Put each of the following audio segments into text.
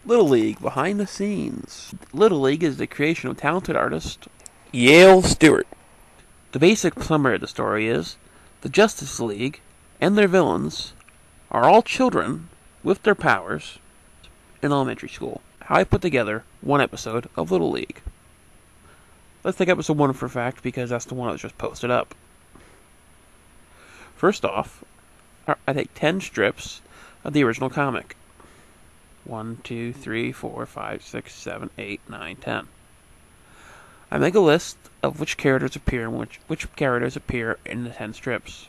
Little League behind the scenes. Little League is the creation of talented artist Yale Stewart. The basic summary of the story is the Justice League and their villains are all children with their powers in elementary school. How I put together one episode of Little League. Let's take episode 1 for fact because that's the one that was just posted up. First off, I take 10 strips of the original comic. 1, 2, 3, 4, 5, 6, 7, 8, 9, 10. I make a list of which characters appear and which characters appear in the 10 strips.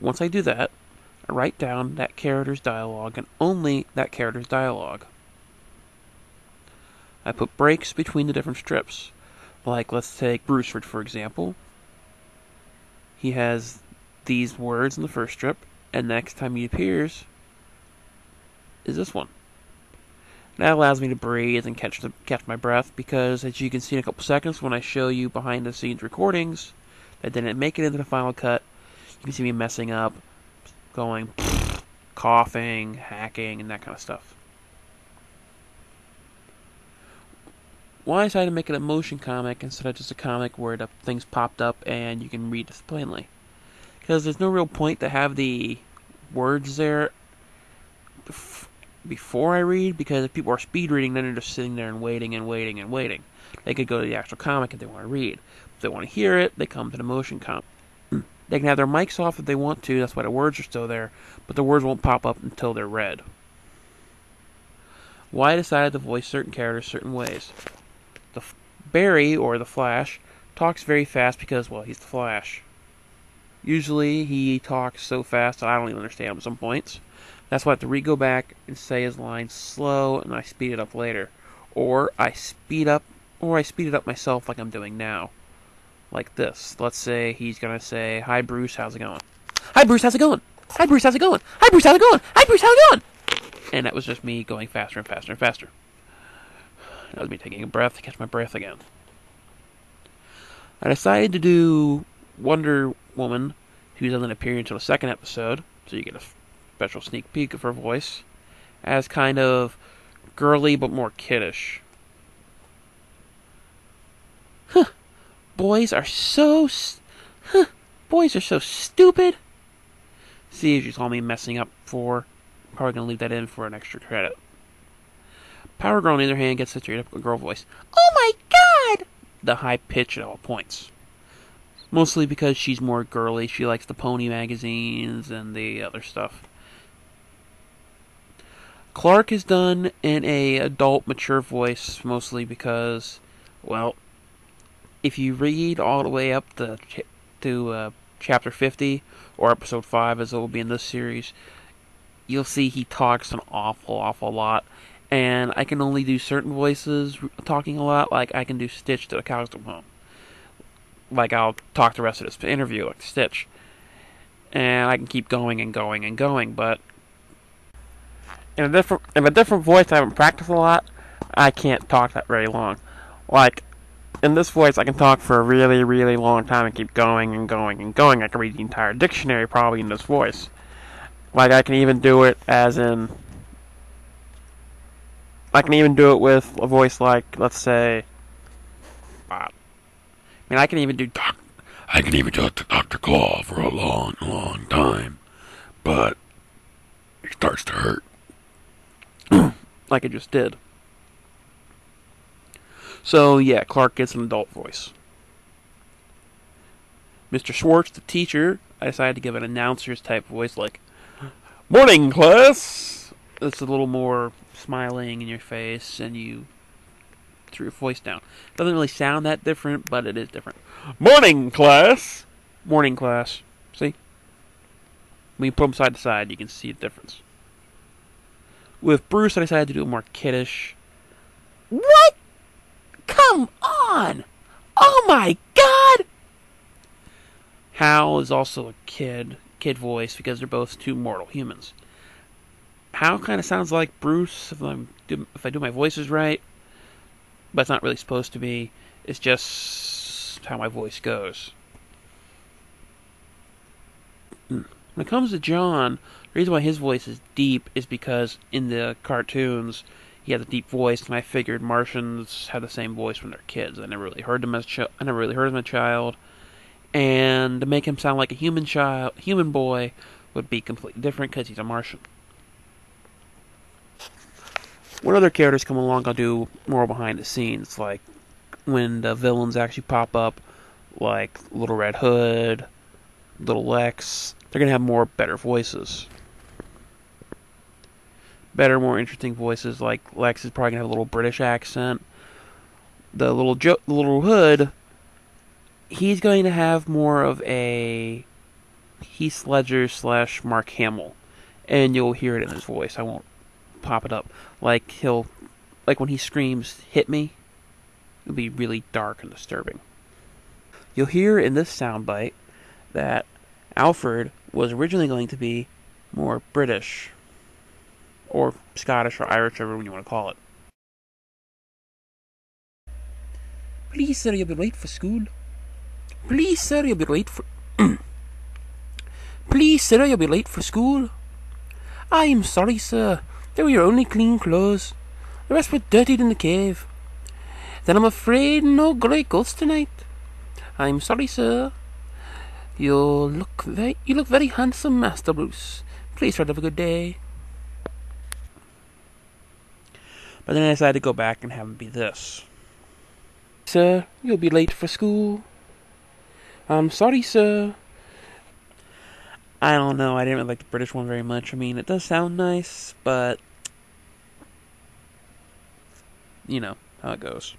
Once I do that, I write down that character's dialogue and only that character's dialogue. I put breaks between the different strips. Like, let's take Bruceford, for example. He has these words in the first strip, and next time he appears is this one. That allows me to breathe and catch my breath, because as you can see in a couple seconds when I show you behind the scenes recordings that didn't make it into the final cut, you can see me messing up, going coughing, hacking, and that kind of stuff. Why I decided to make it a motion comic instead of just a comic where the things popped up and you can read this plainly? Because there's no real point to have the words there before I read, because if people are speed reading, then they're just sitting there and waiting and waiting and waiting. They could go to the actual comic if they want to read. If they want to hear it, they come to the motion comic. They can have their mics off if they want to, that's why the words are still there, but the words won't pop up until they're read. Why I decided to voice certain characters certain ways. Barry, or the Flash, talks very fast because, well, he's the Flash. Usually he talks so fast that I don't even understand him at some points. That's why I have to go back and say his lines slow, and I speed it up later. Or I speed it up myself like I'm doing now. Like this. Let's say he's going to say, "Hi Bruce, how's it going?" "Hi Bruce, how's it going? Hi Bruce, how's it going? Hi Bruce, how's it going? Hi Bruce, how's it going?" And that was just me going faster and faster and faster. That was me taking a breath to catch my breath again. I decided to do Wonder Woman, who doesn't appear until the second episode, so you get a special sneak peek of her voice, as kind of girly but more kiddish. Boys are so stupid. See, as you saw me messing up before, probably gonna leave that in for an extra credit. Power Girl, on the other hand, gets such a typical girl voice. "Oh my god!" The high pitch at all points. Mostly because she's more girly. She likes the pony magazines and the other stuff. Clark is done in a adult, mature voice, mostly because, well, if you read all the way up to chapter 50, or episode 5 as it will be in this series, you'll see he talks an awful lot. And I can only do certain voices talking a lot, like I can do Stitch to the cows come home. Like I'll talk the rest of this interview like Stitch. And I can keep going and going and going, but in a different voice I haven't practiced a lot, I can't talk that very long. Like, in this voice I can talk for a really, really long time and keep going and going and going. I can read the entire dictionary probably in this voice. Like I can even do it with a voice like, let's say, I can even do Dr. Claw for a long, long time, but it starts to hurt. Like it just did. So, yeah, Clark gets an adult voice. Mr. Schwartz, the teacher, I decided to give an announcer's type voice, like, "Morning, class!" It's a little more smiling in your face, and you threw your voice down. Doesn't really sound that different, but it is different. "Morning, class!" Morning, class. See? When you put them side to side, you can see the difference. With Bruce, I decided to do a more kiddish. "What? Come on! Oh my god!" Hal is also a kid voice because they're both two mortal humans. Hal kind of sounds like Bruce if I do my voices right, but it's not really supposed to be. It's just how my voice goes. When it comes to John, The reason why his voice is deep is because in the cartoons he has a deep voice, and I figured Martians have the same voice when they're kids. I never really heard them as I never really heard him as a child, and to make him sound like a human boy, would be completely different because he's a Martian. When other characters come along, I'll do more behind the scenes, like when the villains actually pop up, like Little Red Hood, Little Lex. They're gonna have better voices, better, more interesting voices. Like Lex is probably gonna have a little British accent. The Little Hood, he's going to have more of a Heath Ledger / Mark Hamill, and you'll hear it in his voice. I won't pop it up. Like when he screams, "Hit me," it'll be really dark and disturbing. You'll hear in this soundbite that Alfred was originally going to be more British, or Scottish, or Irish, whatever you want to call it. Please, sir, you'll be late for school. Please, sir, you'll be late for. Please, sir, you'll be late for school. I'm sorry, sir. They were your only clean clothes. The rest were dirtied in the cave. Then I'm afraid no grey ghost tonight. I'm sorry, sir. You look very handsome, Master Bruce. Please try to have a good day. But then I decided to go back and have him be this. Sir, you'll be late for school. I'm sorry, sir. I don't know, I didn't really like the British one very much. I mean, it does sound nice, but you know how it goes.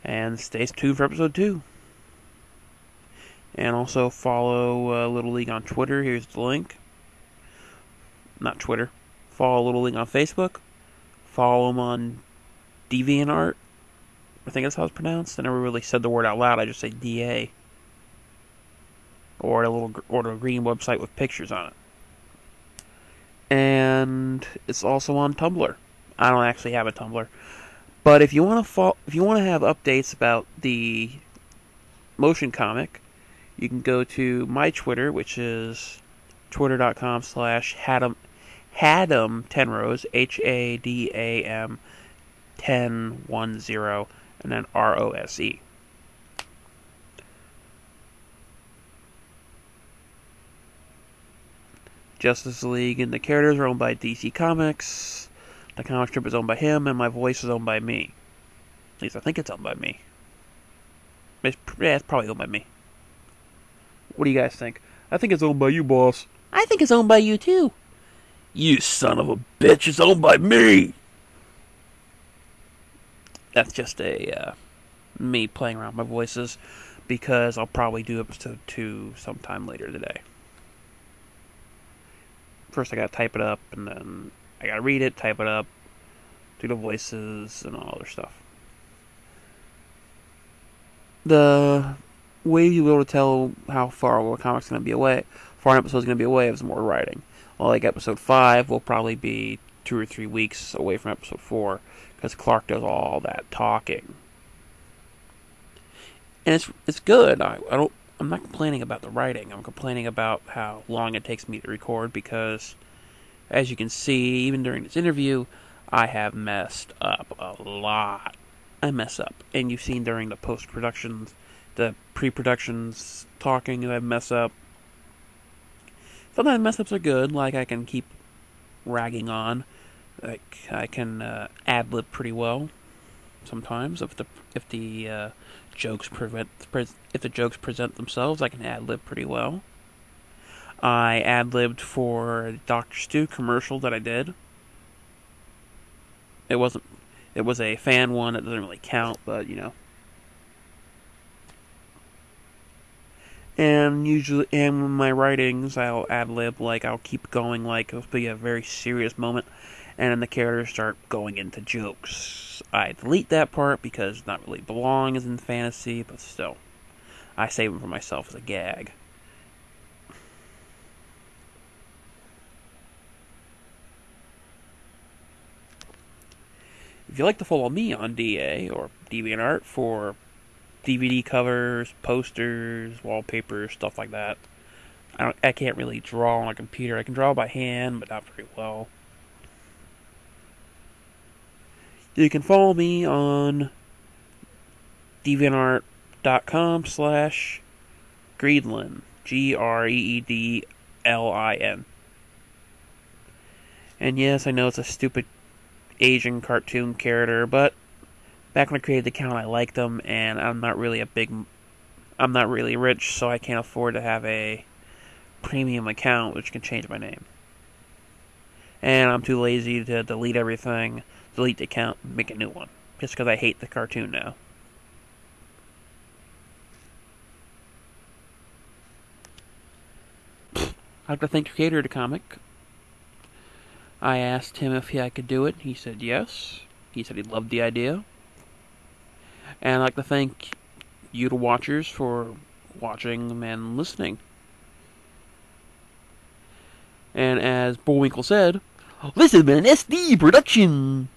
And stay tuned for episode 2. And also follow Little League on Twitter. Here's the link. Not Twitter. Follow Little League on Facebook. Follow them on DeviantArt. I think that's how it's pronounced. I never really said the word out loud. I just say DA. Or a green website with pictures on it. And it's also on Tumblr. I don't actually have a Tumblr, but if you want to have updates about the motion comic, you can go to my Twitter, which is twitter.com/Hadam 10rose, HADAM 1010, and then ROSE. Justice League and the characters are owned by DC Comics. The comic strip is owned by him, and my voice is owned by me. At least I think it's owned by me. It's probably owned by me. What do you guys think? I think it's owned by you, boss. I think it's owned by you, too. You son of a bitch, it's owned by me! That's just me playing around with my voices, because I'll probably do episode 2 sometime later today. First I gotta type it up, and then I gotta read it, type it up, do the voices, and all other stuff. The way you'll be able to tell how far a comic's gonna be away, far an episode's gonna be away, is more writing. Well, like episode 5 will probably be 2 or 3 weeks away from episode 4, because Clark does all that talking. And it's good. I'm not complaining about the writing. I'm complaining about how long it takes me to record, because, as you can see, even during this interview, I have messed up a lot. I mess up. And you've seen during the post-productions, the pre-productions talking, I mess up. Sometimes mess-ups are good, like I can keep ragging on. Like, I can ad-lib pretty well sometimes. If the jokes present themselves, I can ad-lib pretty well. I ad-libbed for a Dr. Stu commercial that I did. It was a fan one. That doesn't really count, but you know. And usually, in my writings, I'll ad-lib, like I'll keep going, like it'll be a very serious moment, and then the characters start going into jokes. I delete that part because it not really belong as in fantasy, but still, I save them for myself as a gag. If you'd like to follow me on DA or DeviantArt for DVD covers, posters, wallpapers, stuff like that, I can't really draw on a computer. I can draw by hand, but not very well. You can follow me on deviantart.com/Greedlin. Greedlin. And yes, I know it's a stupid Asian cartoon character, but back when I created the account, I liked them, and I'm not really rich, so I can't afford to have a premium account, which can change my name. And I'm too lazy to delete everything, delete the account, and make a new one, just because I hate the cartoon now. I'd like to thank the creator of the comic. I asked him if I could do it. He said yes. He said he loved the idea. And I'd like to thank you, the watchers, for watching and listening. And as Bullwinkle said, this has been an SD production!